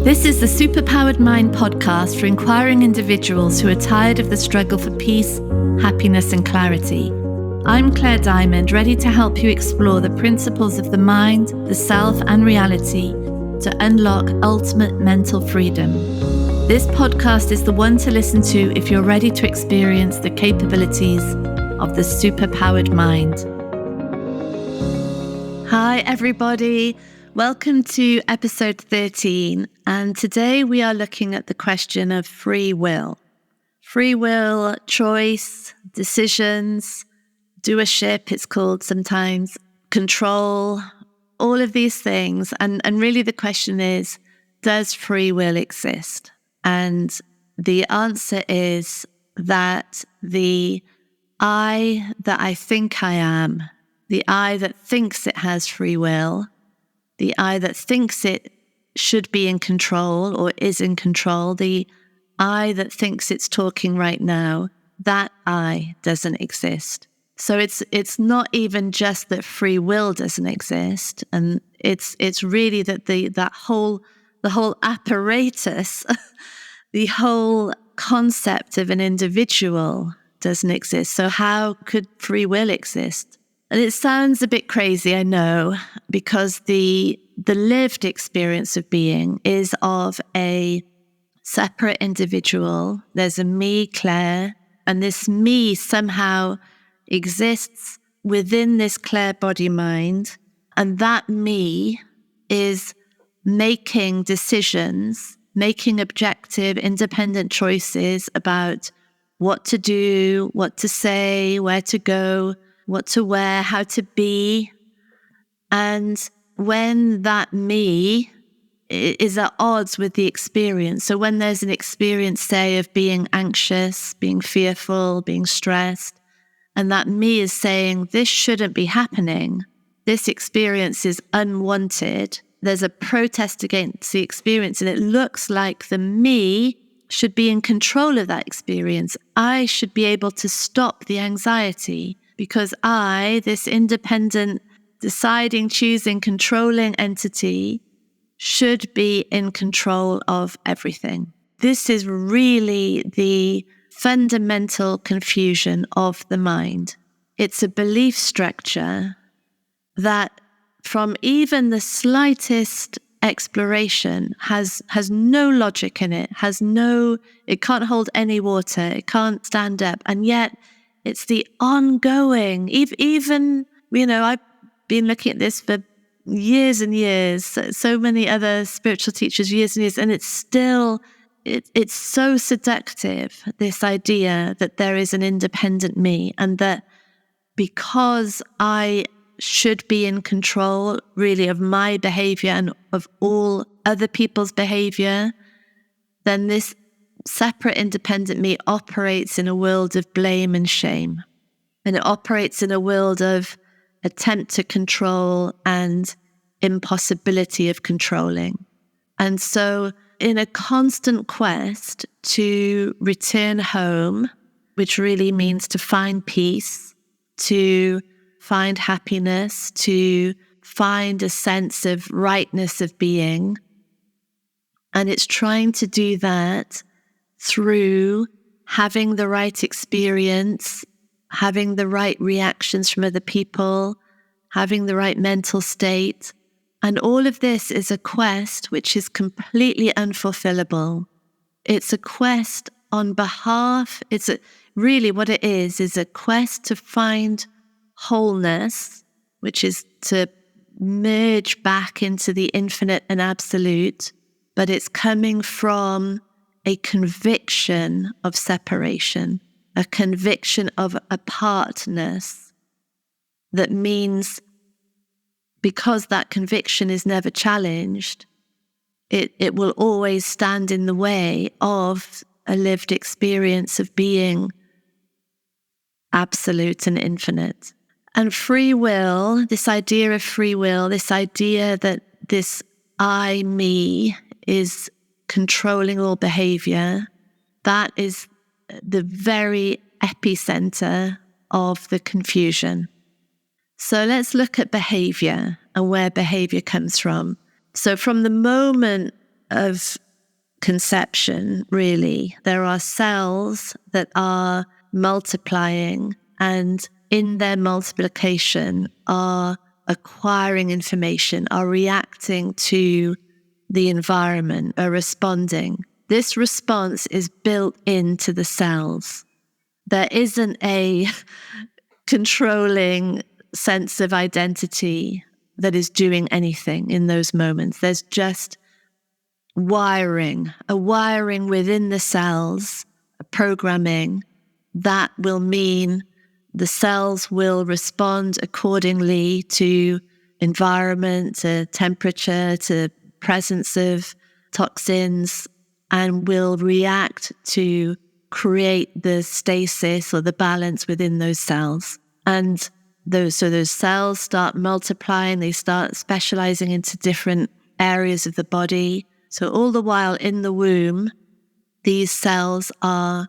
This is the Superpowered Mind podcast for inquiring individuals who are tired of the struggle for peace, happiness, and clarity. I'm Claire Diamond, ready to help you explore the principles of the mind, the self, and reality to unlock ultimate mental freedom. This podcast is the one to listen to if you're ready to experience the capabilities of the superpowered mind. Hi, everybody. Welcome to episode 13, and today we are looking at the question of free will. Free will, choice, decisions, doership, it's called sometimes, control, all of these things. And really the question is, does free will exist? And the answer is that the I that I think I am, the I that thinks it has free will, the I that thinks it should be in control or is in control, the I that thinks it's talking right now, that I doesn't exist. So it's not even just that free will doesn't exist, and it's really that the whole apparatus, the whole concept of an individual doesn't exist. So how could free will exist? And it sounds a bit crazy, I know, because the lived experience of being is of a separate individual. There's a me, Claire, and this me somehow exists within this Claire body mind. And that me is making decisions, making objective, independent choices about what to do, what to say, where to go, what to wear, how to be. And when that me is at odds with the experience, so when there's an experience, say, of being anxious, being fearful, being stressed, and that me is saying, this shouldn't be happening, this experience is unwanted, there's a protest against the experience, and it looks like the me should be in control of that experience. I should be able to stop the anxiety, because I, this independent, deciding, choosing, controlling entity, should be in control of everything. This is really the fundamental confusion of the mind. It's a belief structure that, from even the slightest exploration, has no logic in it, it can't hold any water, it can't stand up, and yet it's the ongoing, even, I've been looking at this for years and years, so many other spiritual teachers, years and years, and it's still, it's so seductive, this idea that there is an independent me, and that because I should be in control, really, of my behavior and of all other people's behavior, then this separate, independent me operates in a world of blame and shame. And it operates in a world of attempt to control and impossibility of controlling. And so in a constant quest to return home, which really means to find peace, to find happiness, to find a sense of rightness of being, and it's trying to do that through having the right experience, having the right reactions from other people, having the right mental state. And all of this is a quest which is completely unfulfillable. It's a quest on behalf, really what it is a quest to find wholeness, which is to merge back into the infinite and absolute, but it's coming from a conviction of separation, a conviction of apartness. That means, because that conviction is never challenged, it will always stand in the way of a lived experience of being absolute and infinite. And free will, this idea of free will, this idea that this I, me, is controlling all behavior, that is the very epicenter of the confusion. So let's look at behavior and where behavior comes from. So from the moment of conception, really. There are cells that are multiplying, and in their multiplication are acquiring information, are reacting to the environment, are responding. This response is built into the cells. There isn't a controlling sense of identity that is doing anything in those moments. There's just a wiring within the cells, a programming that will mean the cells will respond accordingly to environment, to temperature, to presence of toxins, and will react to create the stasis or the balance within those cells. And those cells start multiplying, they start specializing into different areas of the body. So all the while in the womb, these cells are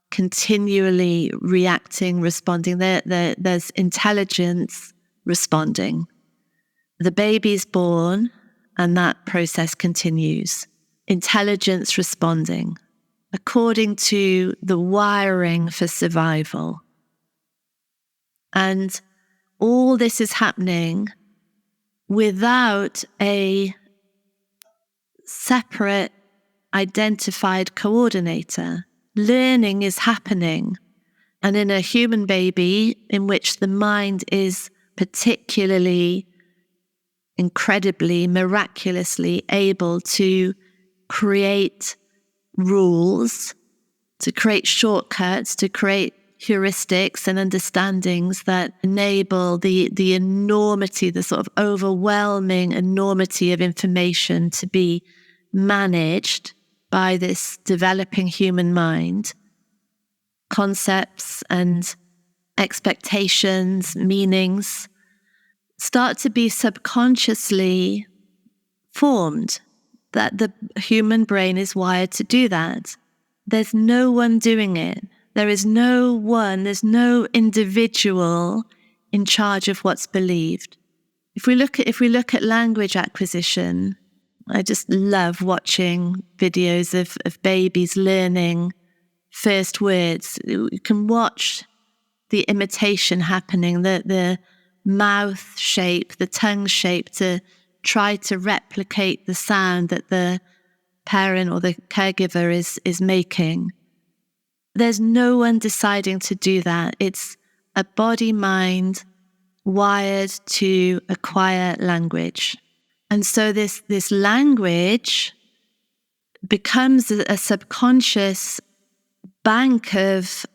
continually reacting, responding. There's intelligence responding. The baby's born, and that process continues. Intelligence responding according to the wiring for survival. And all this is happening without a separate, identified coordinator. Learning is happening. And in a human baby, in which the mind is particularly, incredibly, miraculously able to create rules, to create shortcuts, to create heuristics and understandings that enable the enormity, the sort of overwhelming enormity of information to be managed by this developing human mind. Concepts and expectations, meanings start to be subconsciously formed, that the human brain is wired to do that. There's no one doing it. There's no individual in charge of what's believed. If we look at language acquisition, I just love watching videos of babies learning first words. You can watch the imitation happening, the mouth shape, the tongue shape, to try to replicate the sound that the parent or the caregiver is making. There's no one deciding to do that. It's a body-mind wired to acquire language. And so this language becomes a subconscious bank of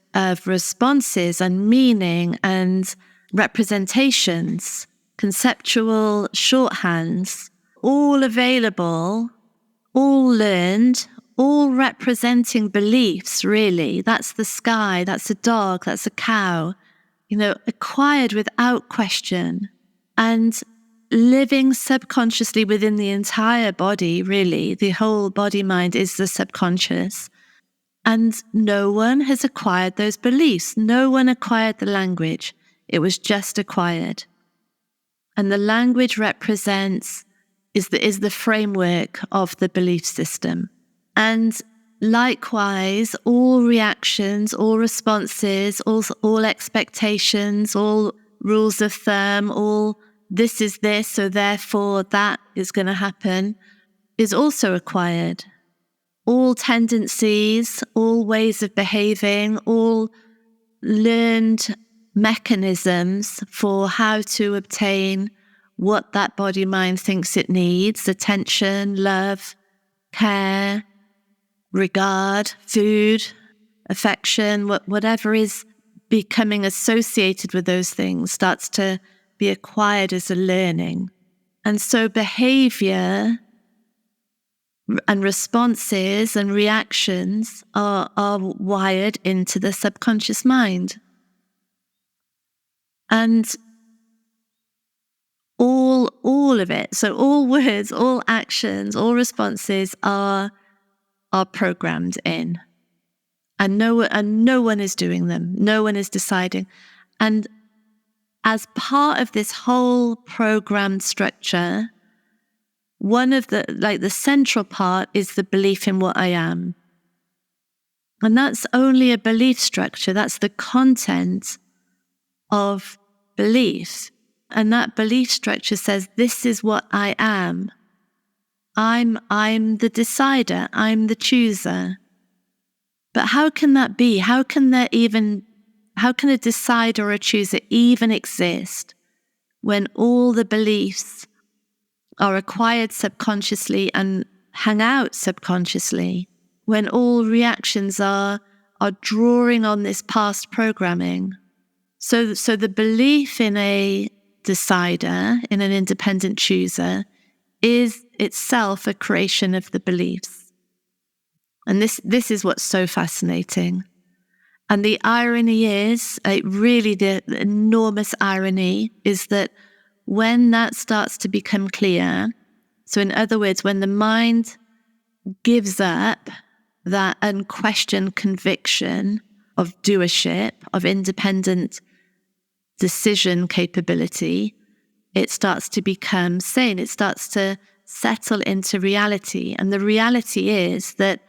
responses and meaning and representations, conceptual shorthands, all available, all learned, all representing beliefs, really. That's the sky, that's a dog, that's a cow, acquired without question and living subconsciously within the entire body, really. The whole body-mind is the subconscious. And no one has acquired those beliefs. No one acquired the language. It was just acquired. And the language is the framework of the belief system. And likewise, all reactions, all responses, all expectations, all rules of thumb, all this is this, so therefore that is going to happen, is also acquired. All tendencies, all ways of behaving, all learned mechanisms for how to obtain what that body-mind thinks it needs: attention, love, care, regard, food, affection, whatever is becoming associated with those things starts to be acquired as a learning. And so behavior and responses and reactions are wired into the subconscious mind. And all of it, so all words, all actions, all responses are programmed in. And no one is doing them. No one is deciding. And as part of this whole programmed structure, one of the central part is the belief in what I am. And that's only a belief structure. That's the content of belief. And that belief structure says, this is what I am. I'm the decider. I'm the chooser. But how can that be? How can a decider or a chooser even exist when all the beliefs are acquired subconsciously and hang out subconsciously? When all reactions are drawing on this past programming? So the belief in a decider, in an independent chooser, is itself a creation of the beliefs. And this is what's so fascinating. And the irony is, really the enormous irony is that when that starts to become clear, so in other words, when the mind gives up that unquestioned conviction of doership, of independent decision capability, it starts to become sane. It starts to settle into reality. And the reality is that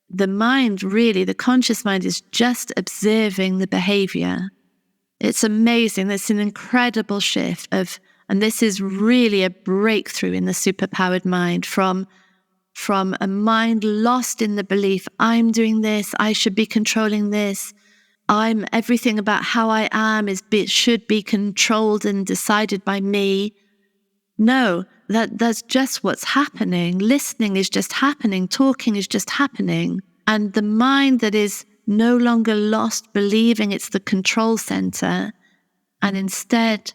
the mind, really, the conscious mind, is just observing the behavior. It's amazing. It's an incredible shift and this is really a breakthrough in the superpowered mind from a mind lost in the belief, I'm doing this, I should be controlling this, everything about how I am should be controlled and decided by me. No, that's just what's happening. Listening is just happening. Talking is just happening. And the mind that is no longer lost believing it's the control center and instead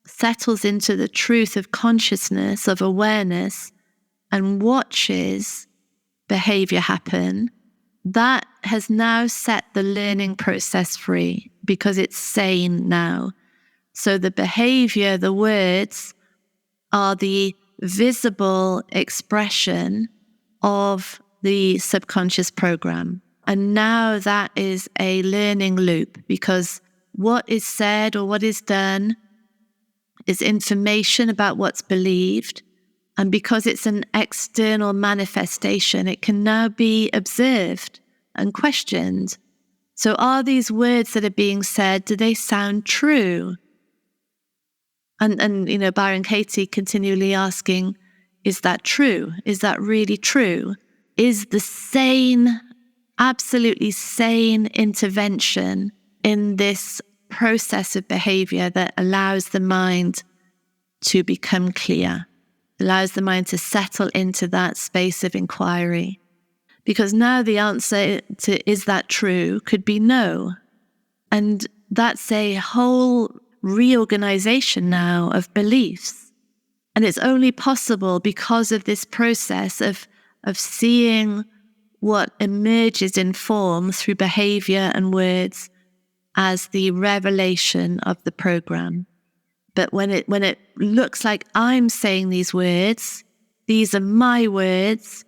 settles into the truth of consciousness, of awareness, and watches behavior happen, that has now set the learning process free because it's sane now. So the behavior, the words, are the visible expression of the subconscious program. And now that is a learning loop because what is said or what is done is information about what's believed. And because it's an external manifestation, it can now be observed and questioned. So are these words that are being said, do they sound true? And Byron Katie continually asking, is that true? Is that really true? Is the sane, absolutely sane intervention in this process of behavior that allows the mind to become clear, allows the mind to settle into that space of inquiry? Because now the answer to is that true could be no. And that's a whole reorganization now of beliefs. And it's only possible because of this process of seeing what emerges in form through behavior and words as the revelation of the program. But when it looks like I'm saying these words, these are my words,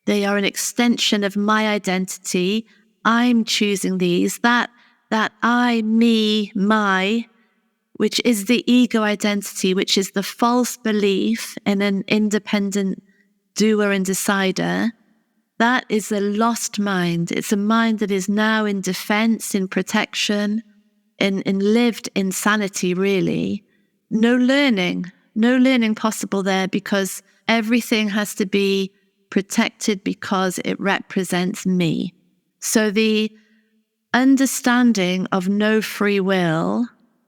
they are an extension of my identity, I'm choosing these, that I, me, my, which is the ego identity, which is the false belief in an independent doer and decider, that is a lost mind. It's a mind that is now in defense, in protection, in lived insanity, really. No learning possible there because everything has to be protected because it represents me. So the understanding of no free will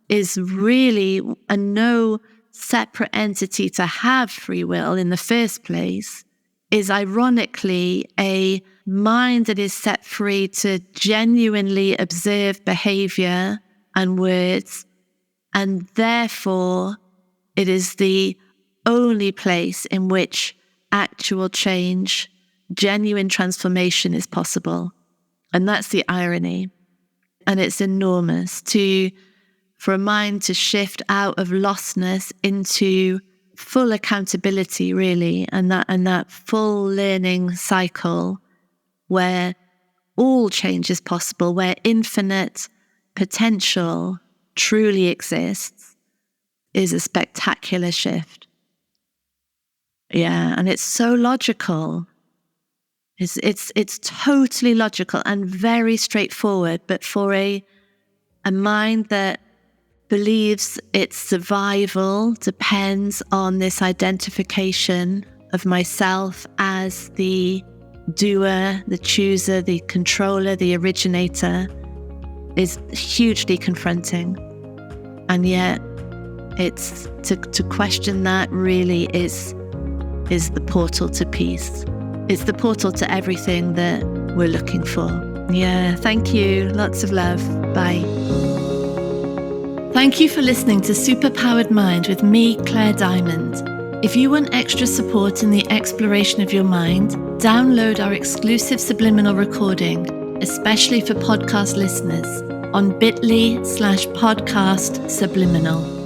is really a no separate entity to have free will in the first place, is ironically a mind that is set free to genuinely observe behavior and words, and therefore it is the only place in which actual change, genuine transformation is possible. And that's the irony. And it's enormous for a mind to shift out of lostness into full accountability, really, and that full learning cycle where all change is possible, where infinite potential truly exists, is a spectacular shift. Yeah, and it's so logical. It's totally logical and very straightforward, but for a mind that believes its survival depends on this identification of myself as the doer, the chooser, the controller, the originator, is hugely confronting. And yet it's to question that really is the portal to peace. It's the portal to everything that we're looking for. Yeah, thank you. Lots of love. Bye. Thank you for listening to Superpowered Mind with me, Claire Diamond. If you want extra support in the exploration of your mind, download our exclusive subliminal recording, especially for podcast listeners, on bit.ly/podcast subliminal.